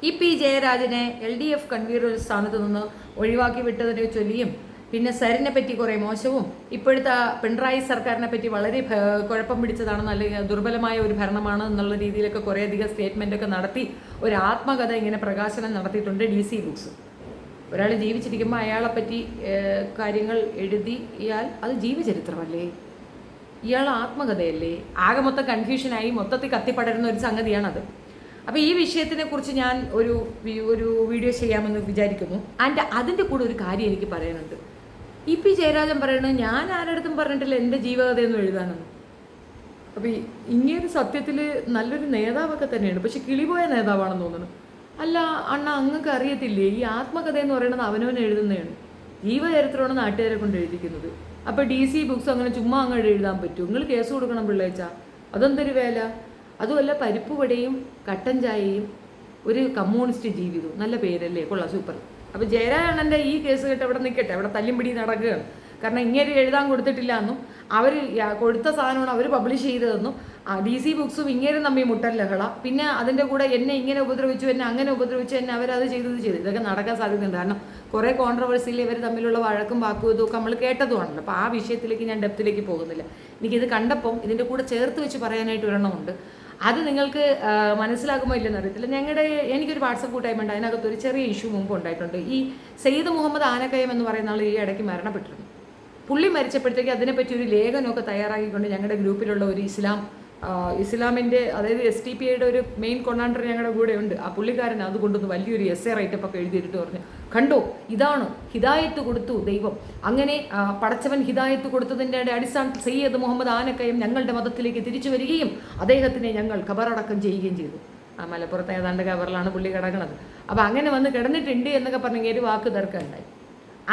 P ജയരാജനെ LDF convener സ്ഥാനത്ത് നിന്ന് ഒഴിവാക്കി വിട്ടതിനെ ചൊല്ലിയും പിന്നെ സരിനെ പറ്റി കുറേ മോശവും ഇപ്പോഴത്തെ പിണറായി സർക്കാരിനെ പറ്റി വളരെ കുഴപ്പം പിടിച്ചതാണെന്ന് അല്ലെങ്കിൽ ദുർബലമായ ഒരു ഭരണമാണ് എന്നുള്ള രീതിയിലൊക്കെ കുറേയധികം സ്റ്റേറ്റ്മെൻ്റൊക്കെ നടത്തി ഒരു ആത്മകഥ ഇങ്ങനെ പ്രകാശനം നടത്തിയിട്ടുണ്ട് DC ബുക്സ്. ഒരാൾ ജീവിച്ചിരിക്കുമ്പോൾ അയാളെപ്പറ്റി കാര്യങ്ങൾ എഴുതിയാൽ അത് ജീവചരിത്രമല്ലേ, ഇയാൾ ആത്മകഥയല്ലേ? ആകെ മൊത്തം കൺഫ്യൂഷനായി മൊത്തത്തിൽ കത്തിപ്പടരുന്ന ഒരു സംഗതിയാണത്. അപ്പോൾ ഈ വിഷയത്തിനെ കുറിച്ച് ഞാൻ ഒരു വീഡിയോ ചെയ്യാമെന്ന് വിചാരിക്കുന്നു. അതിൻ്റെ കൂടെ ഒരു കാര്യം എനിക്ക് പറയാനുണ്ട്. പി ജയരാജൻ പറയുന്നത് ഞാൻ ആരുടെ പറഞ്ഞിട്ടില്ല എൻ്റെ ജീവകഥയൊന്നും എഴുതാനൊന്നും. അപ്പോൾ ഇങ്ങനെ സത്യത്തിൽ നല്ലൊരു നേതാവൊക്കെ തന്നെയാണ്, പക്ഷെ കിളിപോയ നേതാവാണെന്ന് തോന്നുന്നു. അല്ല അണ്ണ, അങ്ങക്ക് അറിയത്തില്ലേ, ഈ ആത്മകഥ എന്ന് പറയുന്നത് അവനവൻ എഴുതുന്നതാണ്, ജീവചരിത്രമാണ് നാട്ടുകാരെ കൊണ്ട് എഴുതിക്കുന്നത്. അപ്പോൾ DC ബുക്സ് അങ്ങനെ ചുമ്മാ അങ്ങോട്ട് എഴുതാൻ പറ്റുമോ? നിങ്ങൾ കേസ് കൊടുക്കണം പിള്ളേച്ച, അതെന്തൊരു വേല? അതുമല്ല, പരിപ്പ് വടയും കട്ടൻ ചായയും ഒരു കമ്മ്യൂണിസ്റ്റ് ജീവിതവും, നല്ല പേരല്ലേ, കൊള്ളാം, സൂപ്പർ. അപ്പോൾ ജയരാജണ്ണൻ്റെ ഈ കേസ് കേട്ട് അവിടെ നിൽക്കട്ടെ, അവിടെ തല്ലിമ്പിടി നടക്കുകയാണ്. കാരണം ഇങ്ങനെ എഴുതാൻ കൊടുത്തിട്ടില്ല എന്നും അവർ കൊടുത്ത സാധനമാണ് അവർ പബ്ലിഷ് ചെയ്തതെന്നും DC ബുക്സും ഇങ്ങനെ തമ്മിൽ മുട്ടൽ ലഹള, പിന്നെ അതിൻ്റെ കൂടെ എന്നെ ഇങ്ങനെ ഉപദ്രവിച്ചു, എന്നെ അങ്ങനെ ഉപദ്രവിച്ചു, എന്നെ അവരത് ചെയ്തു. ഇതൊക്കെ നടക്കാൻ സാധ്യതയുണ്ട്. കാരണം കുറേ കോൺട്രവേഴ്സിയിൽ ഇവർ തമ്മിലുള്ള വഴക്കും വാക്കും ഇതൊക്കെ നമ്മൾ കേട്ടതുമാണല്ലോ. അപ്പോൾ ആ വിഷയത്തിലേക്ക് ഞാൻ ഡെപ്തിലേക്ക് പോകുന്നില്ല. എനിക്കിത് കണ്ടപ്പം ഇതിൻ്റെ കൂടെ ചേർത്ത് വെച്ച് പറയാനായിട്ട് ഒരെണ്ണമുണ്ട്. അത് നിങ്ങൾക്ക് മനസ്സിലാകുമോ ഇല്ലെന്ന് അറിയത്തില്ല. എനിക്കൊരു വാട്സപ്പ് കൂട്ടായ്മ ഉണ്ട്, അതിനകത്ത് ഒരു ചെറിയ ഇഷ്യൂ മുമ്പ് ഉണ്ടായിട്ടുണ്ട്. ഈ സയ്യിദ് മുഹമ്മദ് ആനക്കയം എന്ന് പറയുന്ന ആൾ ഈ ഇടയ്ക്ക് മരണപ്പെട്ടിരുന്നു. പുള്ളി മരിച്ചപ്പോഴത്തേക്ക് അതിനെപ്പറ്റി ഒരു ലേഖനമൊക്കെ തയ്യാറാക്കിക്കൊണ്ട് ഞങ്ങളുടെ ഗ്രൂപ്പിലുള്ള ഒരു ഇസ്ലാമിൻ്റെ, അതായത് STPയുടെ ഒരു മെയിൻ കൊണ്ടാണ്ടർ ഞങ്ങളുടെ കൂടെ ഉണ്ട്. ആ പുള്ളിക്കാരൻ അത് കൊണ്ടൊന്ന് വലിയൊരു essay റൈറ്റപ്പൊക്കെ എഴുതിയിട്ട് പറഞ്ഞു, കണ്ടോ, ഇതാണ് ഹിദായത്ത് കൊടുത്തു ദൈവം, അങ്ങനെ പടച്ചവൻ ഹിദായത്ത് കൊടുത്തതിൻ്റെ അടിസ്ഥാനത്തിൽ സയ്യിദ് മുഹമ്മദ് ആനക്കയം ഞങ്ങളുടെ മതത്തിലേക്ക് തിരിച്ചു വരികയും അദ്ദേഹത്തിനെ ഞങ്ങൾ ഖബറടക്കം ചെയ്യുകയും ചെയ്തു. മലപ്പുറത്ത് ഏതാണ്ട് ഖബറിലാണ് പുള്ളി കിടക്കുന്നത്. അപ്പോൾ അങ്ങനെ വന്ന് കിടന്നിട്ടുണ്ട് എന്നൊക്കെ പറഞ്ഞെങ്കിൽ ഒരു വാക്ക് തർക്കമുണ്ടായി.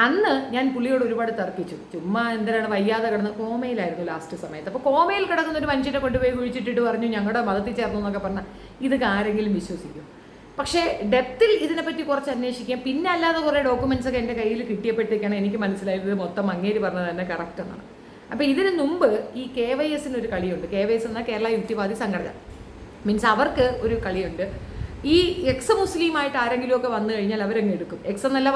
അന്ന് ഞാൻ പുള്ളിയോട് ഒരുപാട് തർക്കിച്ചു. ചുമ്മാ എന്തിനാണ് വയ്യാതെ കിടന്ന്, കോമയിലായിരുന്നു ലാസ്റ്റ് സമയത്ത്. അപ്പോൾ കോമയിൽ കിടക്കുന്ന ഒരു മനുഷ്യനെ കൊണ്ടുപോയി കുഴിച്ചിട്ടിട്ട് പറഞ്ഞു ഞങ്ങളുടെ മതത്തിൽ ചേർന്നു എന്നൊക്കെ പറഞ്ഞാൽ ഇതൊക്കെ ആരെങ്കിലും വിശ്വസിക്കും? പക്ഷേ ഡെപ്തിൽ ഇതിനെപ്പറ്റി കുറച്ച് അന്വേഷിക്കാം. പിന്നെ അല്ലാതെ കുറേ ഡോക്യുമെൻറ്റ്സ് ഒക്കെ എൻ്റെ കയ്യിൽ കിട്ടിയപ്പോഴത്തേക്കാണ് എനിക്ക് മനസ്സിലായത് മൊത്തം അങ്ങേര് പറഞ്ഞത് തന്നെ കറക്റ്റ് എന്നാണ്. അപ്പോൾ ഇതിന് മുമ്പ് ഈ KYS ഒരു കളിയുണ്ട്. KYS എന്നാൽ കേരള യുക്തിവാദി സംഘടന, മീൻസ് അവർക്ക് ഒരു കളിയുണ്ട്. ഈ എക്സ് മുസ്ലിമായിട്ട് ആരെങ്കിലുമൊക്കെ വന്നു കഴിഞ്ഞാൽ അവരങ്ങ് എടുക്കും. എക്സ് എന്നല്ല,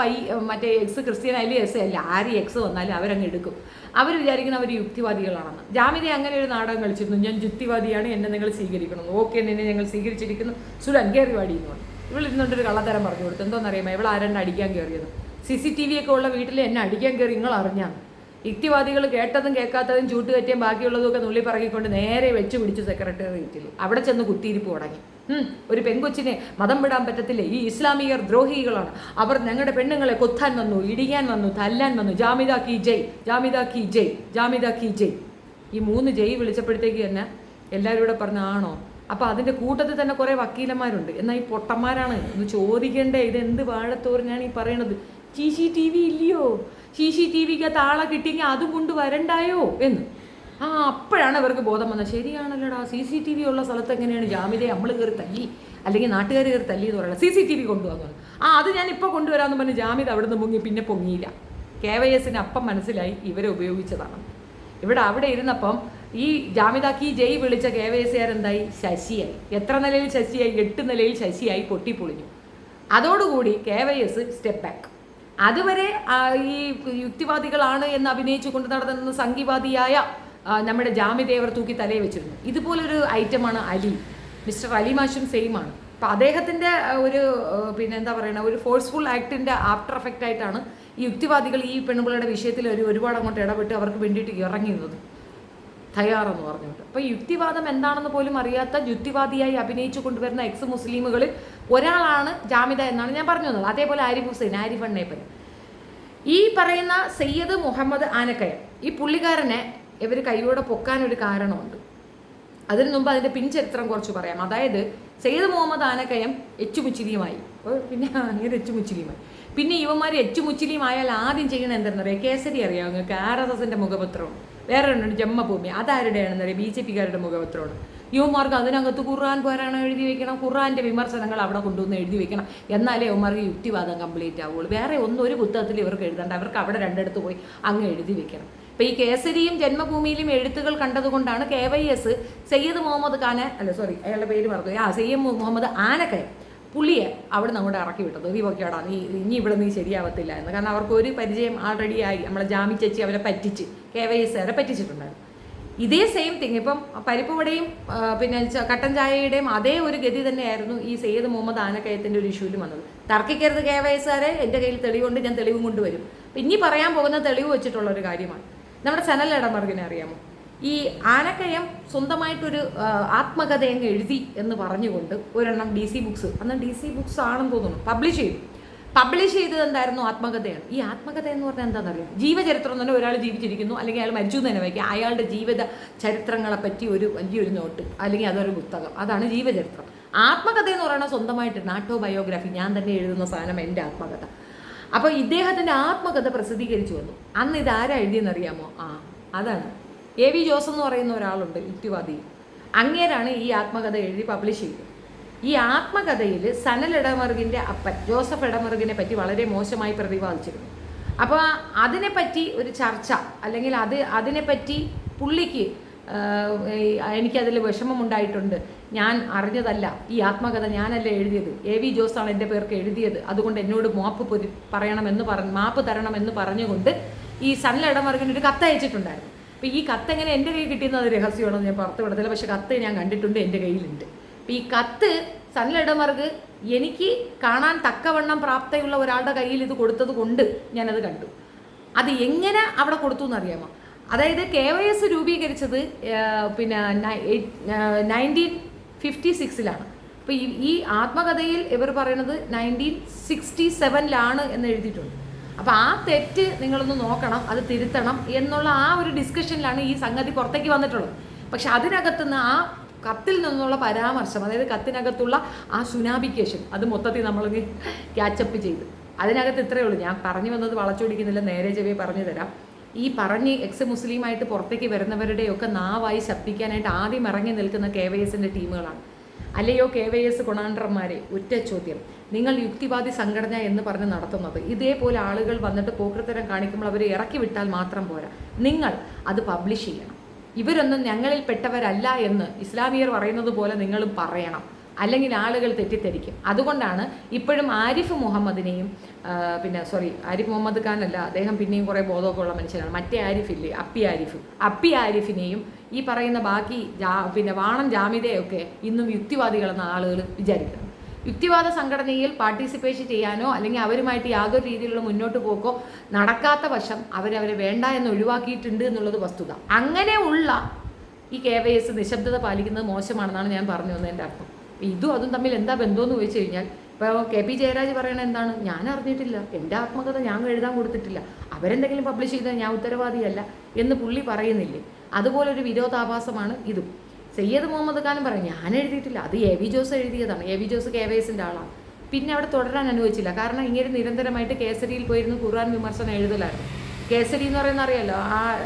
മറ്റേ എക്സ് ക്രിസ്ത്യൻ ആയാലും എസ് അല്ല, ആര് എക്സ് വന്നാലും അവരങ്ങ് എടുക്കും. അവർ വിചാരിക്കുന്ന അവർ യുക്തിവാദികളാണെന്ന്. ജാമിദ അങ്ങനെ ഒരു നാടകം കളിച്ചിരുന്നു, ഞാൻ യുക്തിവാദിയാണ്, എന്നെ നിങ്ങൾ സ്വീകരിക്കണം. ഓക്കെ, നിന്നെ ഞങ്ങൾ സ്വീകരിച്ചിരിക്കുന്നു, സുലൻ കയറിവാടി എന്ന് പറഞ്ഞു. ഇവളിരുന്നുകൊണ്ടൊരു കള്ളത്തരം പറഞ്ഞു കൊടുത്തു. എന്തോന്നറിയാമോ, ഇവൾ ആരെണ്ണം അടിക്കാൻ കയറിയത്? CCTV ഒക്കെ ഉള്ള വീട്ടിൽ എന്നെ അടിക്കാൻ കയറി നിങ്ങൾ അറിഞ്ഞാണ്. യുക്തിവാദികൾ കേട്ടതും കേൾക്കാത്തതും ചൂട്ടുകയറ്റിയും ബാക്കിയുള്ളതും ഒക്കെ നുള്ളി പറക്കിക്കൊണ്ട് നേരെ വെച്ച് പിടിച്ചു സെക്രട്ടേറിയറ്റിൽ. അവിടെ ചെന്ന് കുത്തിയിരിപ്പ് തുടങ്ങി. ഒരു പെൺകൊച്ചിനെ മതം വിടാൻ പറ്റത്തില്ല, ഈ ഇസ്ലാമിയർ ദ്രോഹികളാണ്, അവർ ഞങ്ങളുടെ പെണ്ണുങ്ങളെ കൊത്താൻ വന്നു, ഇടിയാൻ വന്നു, തല്ലാൻ വന്നു, ജാമിദ കി ജയ്, ജാമിദ കി ജയ്, ജാമിദ കി ജയ്. ഈ 3 ജയ് വിളിച്ചപ്പോഴത്തേക്ക് തന്നെ എല്ലാവരും കൂടെ പറഞ്ഞു ആണോ? അപ്പോൾ അതിൻ്റെ കൂട്ടത്തിൽ തന്നെ കുറേ വക്കീലന്മാരുണ്ട്. എന്നാൽ ഈ പൊട്ടന്മാരാണ് ഇത് ചോദിക്കേണ്ടേ, ഇത് എന്ത് വാഴത്തോരനാണ് ഈ പറയണത്? CCTV ഇല്ലയോ? CCTVക്കകത്ത് ആളെ കിട്ടിയെങ്കിൽ അതും കൊണ്ട് വരണ്ടായോ എന്ന്. അപ്പോഴാണ് ഇവർക്ക് ബോധം വന്നത്, ശരിയാണല്ലോടാ, CCTV ഉള്ള സ്ഥലത്ത് എങ്ങനെയാണ് ജാമിദയെ നമ്മൾ കയറി തല്ലി, അല്ലെങ്കിൽ നാട്ടുകാർ കയറി തല്ലി എന്ന് പറയുന്നത്? CCTV കൊണ്ടുവന്നു. അത് ഞാൻ ഇപ്പോൾ കൊണ്ടുവരാമെന്ന് പറഞ്ഞ് ജാമിദ അവിടെ നിന്ന് മുങ്ങി, പിന്നെ പൊങ്ങിയില്ല. KYSന് അപ്പം മനസ്സിലായി ഇവരെ ഉപയോഗിച്ചതാണ്. അവിടെ ഇരുന്നപ്പം ഈ ജാമിദ കി ജയ് വിളിച്ച KYSകാരെന്തായി? ശശിയായി. എത്ര നിലയിൽ ശശിയായി? 8 നിലയിൽ ശശിയായി, പൊട്ടിപ്പൊളിഞ്ഞു. അതോടുകൂടി KYS സ്റ്റെപ്പ് ബാക്ക്. അതുവരെ ഈ യുക്തിവാദികളാണ് എന്ന് അഭിനയിച്ചു കൊണ്ട് നടന്ന സംഘിവാദിയായ നമ്മുടെ ജാമിദേവർ തൂക്കി തലയിൽ വെച്ചിരുന്നു. ഇതുപോലൊരു ഐറ്റമാണ് മിസ്റ്റർ അലി മാഷും സെയിമാണ്. അപ്പോൾ അദ്ദേഹത്തിൻ്റെ ഒരു എന്താ പറയുക, ഒരു ഫോഴ്സ്ഫുൾ ആക്ടിൻ്റെ ആഫ്റ്റർ എഫക്റ്റ് ആയിട്ടാണ് ഈ യുക്തിവാദികൾ ഈ പെണ്ണുപിള്ളയുടെ വിഷയത്തിൽ ഒരുപാട് അങ്ങോട്ട് ഇടപെട്ട് അവർക്ക് വേണ്ടിയിട്ട് ഇറങ്ങിയിരുന്നത്, തയ്യാറെന്ന് പറഞ്ഞുകൊണ്ട്. അപ്പോൾ യുക്തിവാദം എന്താണെന്ന് പോലും അറിയാത്ത യുക്തിവാദിയായി അഭിനയിച്ചു കൊണ്ടുവരുന്ന എക്സ് മുസ്ലിമുകളിൽ ഒരാളാണ് ജാമിദ എന്നാണ് ഞാൻ പറഞ്ഞു തന്നത്. അതേപോലെ ആരിഫ് ഹുസൈൻ, ആരിഫ് അണ്ണേപ്പൻ, ഈ പറയുന്ന സയ്യിദ് മുഹമ്മദ് ആനക്കയം, ഈ പുള്ളിക്കാരനെ ഇവർ കൈയോടെ പൊക്കാനൊരു കാരണമുണ്ട്. അതിനു മുമ്പ് അതിൻ്റെ പിൻചരിത്രം കുറച്ച് പറയാം. അതായത് സയ്യിദ് മുഹമ്മദ് ആനക്കയം എച്ചുമുച്ചിലിയുമായി, പിന്നെ അങ്ങനെ എച്ചുമുച്ചിലിയുമായി, പിന്നെ ഇവന്മാർ എച്ചുമുച്ചിലിയുമായാൽ ആദ്യം ചെയ്യണത് എന്താണെന്നറിയാം? കേസരി അറിയാം നിങ്ങൾക്ക്, RSSൻ്റെ മുഖപത്രമാണ്. വേറെ ഉണ്ട് ജന്മഭൂമി, അതാരുടെയാണെന്നറിയാം? BJPക്കാരുടെ മുഖപത്രമാണ്. യുവമാർക്ക് അതിനകത്ത് ഖുർആൻ പാരായണം എഴുതി വെക്കണം, ഖുർആൻ്റെ വിമർശനങ്ങൾ അവിടെ കൊണ്ടുവന്ന് എഴുതി വെക്കണം, എന്നാലേ യുവമാർക്ക് യുക്തിവാദം കംപ്ലീറ്റ് ആവുള്ളൂ. വേറെ ഒരു പുസ്തകത്തിൽ ഇവർക്ക് എഴുതണ്ട, അവർക്ക് അവിടെ രണ്ടിടത്ത് പോയി അങ്ങ് എഴുതി വെക്കണം. അപ്പോൾ ഈ കേസരിയും ജന്മഭൂമിയിലും എഴുത്തുകൾ കണ്ടതുകൊണ്ടാണ് KYS സയ്യിദ് മുഹമ്മദ് അയാളുടെ പേര് മറന്നു, സയ്യിദ് മുഹമ്മദ് ആനക്കയം പുള്ളിയെ അവിടെ അങ്ങോട്ട് ഇറക്കി വിട്ടത് നീ പൊക്കെയോടാ, ഇനി ഇവിടെ നീ ശരിയാവത്തില്ല എന്ന്. കാരണം അവർക്ക് ഒരു പരിചയം ആൾറെഡി ആയി. നമ്മളെ ജാമി ചേച്ചി അവരെ പറ്റിച്ച്, KYS പറ്റിച്ചിട്ടുണ്ടായിരുന്നു. ഇതേ സെയിം തിങ് ഇപ്പം പരിപ്പ് വടയും പിന്നെ കട്ടൻ ചായയുടെയും അതേ ഒരു ഗതി തന്നെയായിരുന്നു ഈ സയ്യിദ് മുഹമ്മദ് ആനക്കയത്തിൻ്റെ ഒരു ഇഷ്യൂവിൽ വന്നത്. തർക്കിക്കരുത് KYS, എൻ്റെ കയ്യിൽ തെളിവുണ്ട്, ഞാൻ തെളിവും കൊണ്ടുവരും. അപ്പം ഇനി പറയാൻ പോകുന്ന തെളിവ് വെച്ചിട്ടുള്ള ഒരു കാര്യമാണ്. നമ്മുടെ സനൽ ഇടമറുകിനെ അറിയാമോ? ഈ ആനക്കയം സ്വന്തമായിട്ടൊരു ആത്മകഥ അങ്ങ് എഴുതി എന്ന് പറഞ്ഞുകൊണ്ട് ഒരെണ്ണം DC ബുക്സ്, അന്ന് DC ബുക്സ് ആണെന്ന് തോന്നുന്നു, പബ്ലിഷ് ചെയ്തത് എന്തായിരുന്നു? ആത്മകഥയാണ്. ഈ ആത്മകഥ എന്ന് പറഞ്ഞാൽ എന്താണെന്നറിയാം? ജീവചരിത്രം എന്ന് പറഞ്ഞാൽ ഒരാൾ ജീവിച്ചിരിക്കുന്നു, അല്ലെങ്കിൽ അയാൾ മരിച്ചു എന്ന് തന്നെ വയ്ക്കുക, അയാളുടെ ജീവിത ചരിത്രങ്ങളെ പറ്റി ഒരു വലിയൊരു നോട്ട്, അല്ലെങ്കിൽ അതൊരു പുസ്തകം, അതാണ് ജീവചരിത്രം. ആത്മകഥ എന്ന് പറയുന്നത് സ്വന്തമായിട്ട് ഓട്ടോബയോഗ്രഫി, ഞാൻ തന്നെ എഴുതുന്ന സാധനം എൻ്റെ ആത്മകഥ. അപ്പോൾ ഇദ്ദേഹത്തിൻ്റെ ആത്മകഥ പ്രസിദ്ധീകരിച്ചു വന്നു. അന്ന് ഇതാരാ എഴുതിയെന്നറിയാമോ? അതാണ് AV ജോസ് എന്ന് പറയുന്ന ഒരാളുണ്ട്, യുക്തിവാദി. അങ്ങേരാണ് ഈ ആത്മകഥ എഴുതി പബ്ലിഷ് ചെയ്തത്. ഈ ആത്മകഥയിൽ സനൽ ഇടമറുകിൻ്റെ അപ്പൻ ജോസഫ് ഇടമറുകിനെ പറ്റി വളരെ മോശമായി പ്രതിപാദിച്ചിരുന്നു. അപ്പോൾ അതിനെപ്പറ്റി ഒരു ചർച്ച, അല്ലെങ്കിൽ അതിനെപ്പറ്റി പുള്ളിക്ക് എനിക്കതിൽ വിഷമമുണ്ടായിട്ടുണ്ട്, ഞാൻ അറിഞ്ഞതല്ല, ഈ ആത്മകഥ ഞാനല്ല എഴുതിയത്, AV ജോസാണ് എൻ്റെ പേർക്ക് എഴുതിയത്, അതുകൊണ്ട് എന്നോട് മാപ്പ് തരണമെന്ന് പറഞ്ഞുകൊണ്ട് ഈ സനൽ ഇടമറുകിന് ഒരു കത്ത് അയച്ചിട്ടുണ്ടായിരുന്നു. അപ്പോൾ ഈ കത്ത് എങ്ങനെ എൻ്റെ കയ്യിൽ കിട്ടിയെന്നത് രഹസ്യമാണെന്ന് ഞാൻ പുറത്ത് വിടത്തില്ല, പക്ഷെ കത്ത് ഞാൻ കണ്ടിട്ടുണ്ട്, എൻ്റെ കയ്യിലുണ്ട്. അപ്പോൾ ഈ കത്ത് സനൽ ഇടമറുക് എനിക്ക് കാണാൻ തക്കവണ്ണം പ്രാപ്തിയുള്ള ഒരാളുടെ കയ്യിൽ ഇത് കൊടുത്തത് കൊണ്ട് ഞാനത് കണ്ടു. അത് എങ്ങനെ അവിടെ കൊടുത്തു എന്നറിയാമോ? അതായത് KYS രൂപീകരിച്ചത് പിന്നെ 1956 അപ്പോൾ ഈ ആത്മകഥയിൽ ഇവർ പറയുന്നത് 1967 എന്ന് എഴുതിയിട്ടുണ്ട്. അപ്പോൾ ആ തെറ്റ് നിങ്ങളൊന്ന് നോക്കണം, അത് തിരുത്തണം എന്നുള്ള ആ ഒരു ഡിസ്കഷനിലാണ് ഈ സംഗതി പുറത്തേക്ക് വന്നിട്ടുള്ളത്. പക്ഷെ അതിനകത്തുനിന്ന് ആ കത്തിൽ നിന്നുള്ള പരാമർശം, അതായത് കത്തിനകത്തുള്ള ആ സുനാബിക്കേഷൻ, അത് മൊത്തത്തിൽ നമ്മളൊന്ന് ക്യാച്ചപ്പ് ചെയ്ത് അതിനകത്ത് ഇത്രയേ ഉള്ളൂ. ഞാൻ പറഞ്ഞു വന്നത് വളച്ചൊടിക്കുന്നില്ല, നേരെ ചെവിയെ പറഞ്ഞു തരാം. ഈ എക്സ് മുസ്ലിമായിട്ട് പുറത്തേക്ക് വരുന്നവരുടെയൊക്കെ നാവായി ശബ്ദിക്കാനായിട്ട് ആദ്യം ഇറങ്ങി നിൽക്കുന്ന KYSൻ്റെ ടീമുകളാണ്. അല്ലയോ KYS കൊണാണ്ടർമാരെ, ഒറ്റ ചോദ്യം, നിങ്ങൾ യുക്തിവാദി സംഘടന എന്ന് പറഞ്ഞ് നടത്തുന്നത് ഇതേപോലെ ആളുകൾ വന്നിട്ട് പോക്കൃത്തരം കാണിക്കുമ്പോൾ അവരെ ഇറക്കി വിട്ടാൽ മാത്രം പോരാ, നിങ്ങൾ അത് പബ്ലിഷ് ചെയ്യണം. ഇവരൊന്നും ഞങ്ങളിൽ പെട്ടവരല്ല എന്ന് ഇസ്ലാമിയർ പറയുന്നത് പോലെ നിങ്ങളും പറയണം, അല്ലെങ്കിൽ ആളുകൾ തെറ്റിദ്ധരിക്കും. അതുകൊണ്ടാണ് ഇപ്പോഴും ആരിഫ് മുഹമ്മദിനെയും ആരിഫ് മുഹമ്മദ് ഖാനല്ല, അദ്ദേഹം പിന്നെയും കുറേ ബോധമൊക്കെ ഉള്ള മനുഷ്യനാണ്, മറ്റേ ആരിഫില്ലേ, അപ്പി ആരിഫിനെയും ഈ പറയുന്ന ബാക്കി വാണം ജാമിദയൊക്കെ ഇന്നും യുക്തിവാദികളെന്ന ആളുകൾ വിചാരിക്കുന്നു. യുക്തിവാദ സംഘടനയിൽ പാർട്ടിസിപ്പേറ്റ് ചെയ്യാനോ അല്ലെങ്കിൽ അവരുമായിട്ട് യാതൊരു രീതിയിലുള്ള മുന്നോട്ട് പോക്കോ നടക്കാത്ത വശം അവരവരെ വേണ്ട എന്ന് ഒഴിവാക്കിയിട്ടുണ്ട് എന്നുള്ളത് വസ്തുത. അങ്ങനെയുള്ള ഈ KYS നിശബ്ദത പാലിക്കുന്നത് മോശമാണെന്നാണ് ഞാൻ പറഞ്ഞു വന്നതിൻ്റെ അർത്ഥം. ഇതും അതും തമ്മിൽ എന്താ ബന്ധമെന്ന് ചോദിച്ചു കഴിഞ്ഞാൽ, ഇപ്പോൾ KP ജയരാജ് പറയണത് എന്താണ്? ഞാൻ അറിഞ്ഞിട്ടില്ല, എൻ്റെ ആത്മകഥ ഞാൻ എഴുതാൻ കൊടുത്തിട്ടില്ല, അവരെന്തെങ്കിലും പബ്ലിഷ് ചെയ്താൽ ഞാൻ ഉത്തരവാദിയല്ല എന്ന് പുള്ളി പറയുന്നില്ലേ? അതുപോലൊരു വിരോധാഭാസമാണ് ഇതും. സയ്യിദ് മുഹമ്മദ് ഖാനും പറയും ഞാൻ എഴുതിയിട്ടില്ല, അത് AV ജോസ് എഴുതിയതാണ്, AV ജോസ് KYSൻ്റെ ആളാണ്. പിന്നെ അവിടെ തുടരാൻ അനുവദിച്ചില്ല. കാരണം ഇങ്ങനെ നിരന്തരമായിട്ട് കേസരിയിൽ പോയിരുന്ന് ഖുർആൻ വിമർശനം എഴുതലായിരുന്നു. കേസരി എന്ന് പറയുന്ന അറിയാമല്ലോ,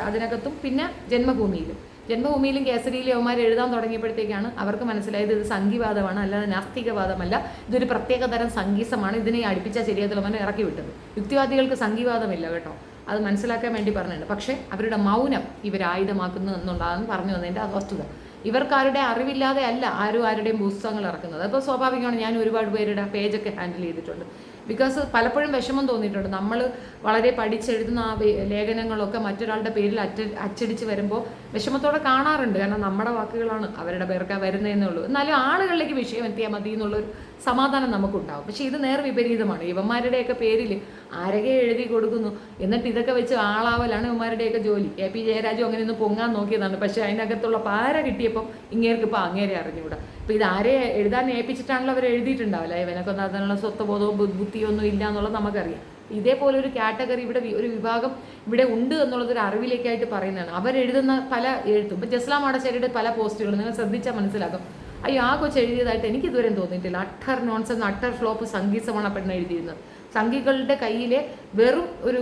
അതിനകത്തും പിന്നെ ജന്മഭൂമിയിലും കേസരിയിലും അവന്മാർ എഴുതാൻ തുടങ്ങിയപ്പോഴത്തേക്കാണ് അവർക്ക് മനസ്സിലായത് ഇത് സംഘിവാദമാണ്, അല്ലാതെ നാസ്തികവാദമല്ല, ഇതൊരു പ്രത്യേക തരം സംഗീതമാണ്, ഇതിനെ അടുപ്പിച്ചാൽ ശരിയാതിലവനെ ഇറക്കി വിട്ടത്. യുക്തിവാദികൾക്ക് സംഘിവാദമില്ല കേട്ടോ, അത് മനസ്സിലാക്കാൻ വേണ്ടി പറഞ്ഞിട്ടുണ്ട്. പക്ഷേ അവരുടെ മൗനം ഇവരായുധമാക്കുന്നു എന്നുള്ളതാണ് പറഞ്ഞു വന്നതിൻ്റെ വസ്തുത. ഇവർക്കാരുടെ അറിവില്ലാതെ അല്ല ആരുടെയും പുസ്തകങ്ങൾ ഇറക്കുന്നത്. അപ്പോൾ സ്വാഭാവികമാണ്, ഞാൻ ഒരുപാട് പേരുടെ പേജൊക്കെ ഹാൻഡിൽ ചെയ്തിട്ടുണ്ട്. ബിക്കോസ് പലപ്പോഴും വിഷമം തോന്നിയിട്ടുണ്ട്. നമ്മൾ വളരെ പഠിച്ചെഴുതുന്ന ആ ലേഖനങ്ങളൊക്കെ മറ്റൊരാളുടെ പേരിൽ അച്ചടിച്ച് വരുമ്പോൾ വിഷമത്തോടെ കാണാറുണ്ട്. കാരണം നമ്മുടെ വാക്കുകളാണ് അവരുടെ പേർക്ക് വരുന്നതെന്നേ ഉള്ളൂ. എന്നാലും ആളുകളിലേക്ക് വിഷയം എത്തിയാൽ മതി എന്നുള്ളൊരു സമാധാനം നമുക്കുണ്ടാവും. പക്ഷേ ഇത് നേർ വിപരീതമാണ്. ഇവന്മാരുടെയൊക്കെ പേരിൽ ആരൊക്കെ എഴുതി കൊടുക്കുന്നു, എന്നിട്ട് ഇതൊക്കെ വെച്ച് ആളാവലാണ് ഇവന്മാരുടെയൊക്കെ ജോലി. KP ജയരാജും അങ്ങനെ ഒന്ന് പൊങ്ങാൻ നോക്കിയതാണ്. പക്ഷേ അതിനകത്തുള്ള പാര കിട്ടിയപ്പം ഇങ്ങേർക്ക് ഇപ്പോൾ അങ്ങേരെ അറിഞ്ഞുകൂടാ. ഇപ്പോൾ ഇത് ആരെ എഴുതാൻ ഏൽപ്പിച്ചിട്ടാണല്ലോ അവർ എഴുതിയിട്ടുണ്ടാവില്ല. ഇവനൊക്കെ അതിനുള്ള സ്വത്വബോധവും ബുദ്ധിയൊന്നും ഇല്ല എന്നുള്ളത് നമുക്കറിയാം. ഇതേപോലെ ഒരു കാറ്റഗറി ഇവിടെ ഒരു വിഭാഗം ഇവിടെ ഉണ്ട് എന്നുള്ളതൊരു അറിവിലേക്കായിട്ട് പറയുന്നതാണ്. അവരെഴുതുന്ന പല എഴുത്തും, ഇപ്പോൾ ജസ്ലാം അടശ്ശേരിയുടെ പല പോസ്റ്റുകളും നിങ്ങൾ ശ്രദ്ധിച്ചാൽ മനസ്സിലാക്കും. ആ കൊച്ചു എഴുതിയതായിട്ട് എനിക്കിതുവരെ തോന്നിയിട്ടില്ല. അട്ടർ നോൺസെൻസ്, അട്ടർ ഫ്ലോപ്പ് സംഗീതമാണ് പെണ്ണ് എഴുതിയിരുന്നത്. സംഘികളുടെ കയ്യിലെ വെറും ഒരു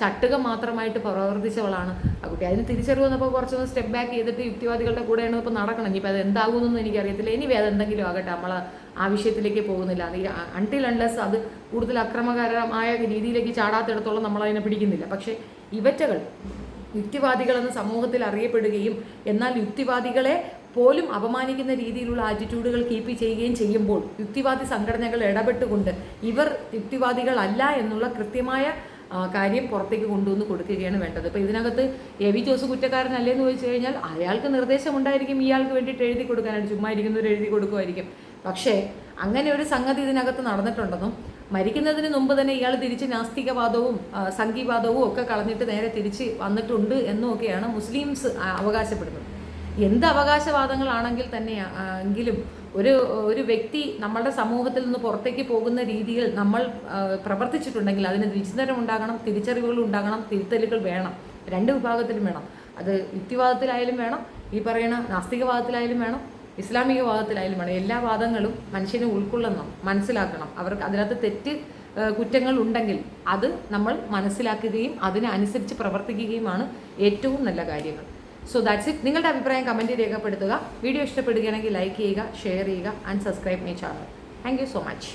ചട്ടുകം മാത്രമായിട്ട് പ്രവർത്തിച്ചവളാണ് ആ കുട്ടി. അതിന് തിരിച്ചറിവ് വന്നപ്പോൾ കുറച്ചൊന്ന് സ്റ്റെപ്പ് ബാക്ക് ചെയ്തിട്ട് യുക്തിവാദികളുടെ കൂടെയാണ് ഇപ്പോൾ നടക്കണം. ഇനിയിപ്പോൾ അത് എന്താകുമെന്നൊന്നും എനിക്കറിയത്തില്ല. ഇനി അതെന്തെങ്കിലും ആകട്ടെ, നമ്മൾ ആ വിഷയത്തിലേക്ക് പോകുന്നില്ല. അൺടിൽ അൺലെസ് അത് കൂടുതൽ അക്രമകരമായ രീതിയിലേക്ക് ചാടാത്തിടത്തോളം നമ്മളതിനെ പിടിക്കുന്നില്ല. പക്ഷേ ഇവറ്റകൾ യുക്തിവാദികളെന്ന് സമൂഹത്തിൽ അറിയപ്പെടുകയും എന്നാൽ യുക്തിവാദികളെ പോലും അപമാനിക്കുന്ന രീതിയിലുള്ള ആറ്റിറ്റ്യൂഡുകൾ കീപ്പ് ചെയ്യുകയും ചെയ്യുമ്പോൾ യുക്തിവാദി സംഘടനകൾ ഇടപെട്ടുകൊണ്ട് ഇവർ യുക്തിവാദികളല്ല എന്നുള്ള കൃത്യമായ കാര്യം പുറത്തേക്ക് കൊണ്ടുവന്ന് കൊടുക്കുകയാണ് വേണ്ടത്. ഇപ്പോൾ ഇതിനകത്ത് എ വി ജോസ് കുറ്റക്കാരനല്ലേന്ന് ചോദിച്ചു കഴിഞ്ഞാൽ അയാൾക്ക് നിർദ്ദേശമുണ്ടായിരിക്കും ഇയാൾക്ക് വേണ്ടിയിട്ട് എഴുതി കൊടുക്കാനായിട്ട്, ചുമ്മാ ഇരിക്കുന്നവർ എഴുതി കൊടുക്കുമായിരിക്കും. പക്ഷേ അങ്ങനെ ഒരു സംഗതി ഇതിനകത്ത് നടന്നിട്ടുണ്ടെന്നും മരിക്കുന്നതിന് മുമ്പ് തന്നെ ഇയാൾ തിരിച്ച് നാസ്തികവാദവും സംഘീവാദവും ഒക്കെ കളഞ്ഞിട്ട് നേരെ തിരിച്ച് വന്നിട്ടുണ്ട് എന്നുമൊക്കെയാണ് മുസ്ലിംസ് അവകാശപ്പെടുന്നത്. എന്ത് അവകാശവാദങ്ങളാണെങ്കിൽ തന്നെ എങ്കിലും ഒരു വ്യക്തി നമ്മളുടെ സമൂഹത്തിൽ നിന്ന് പുറത്തേക്ക് പോകുന്ന രീതിയിൽ നമ്മൾ പ്രവർത്തിച്ചിട്ടുണ്ടെങ്കിൽ അതിന് വിചിന്തനം ഉണ്ടാകണം, തിരിച്ചറിവുകൾ ഉണ്ടാകണം, തിരുത്തലുകൾ വേണം. രണ്ട് വിഭാഗത്തിലും വേണം. അത് യുക്തിവാദത്തിലായാലും വേണം, ഈ പറയുന്ന നാസ്തികവാദത്തിലായാലും വേണം, ഇസ്ലാമികവാദത്തിലായാലും വേണം. എല്ലാ വാദങ്ങളും മനുഷ്യനെ ഉൾക്കൊള്ളണം, മനസ്സിലാക്കണം. അവർക്ക് അതിനകത്ത് കുറ്റങ്ങൾ ഉണ്ടെങ്കിൽ അത് നമ്മൾ മനസ്സിലാക്കുകയും അതിനനുസരിച്ച് പ്രവർത്തിക്കുകയുമാണ് ഏറ്റവും നല്ല കാര്യങ്ങൾ. So that's it. നിങ്ങളുടെ അഭിപ്രായം കമൻറ്റ് രേഖപ്പെടുത്തുക. വീഡിയോ ഇഷ്ടപ്പെടുകയാണെങ്കിൽ ലൈക്ക് ചെയ്യുക, ഷെയർ ചെയ്യുക and subscribe my channel. Thank you so much.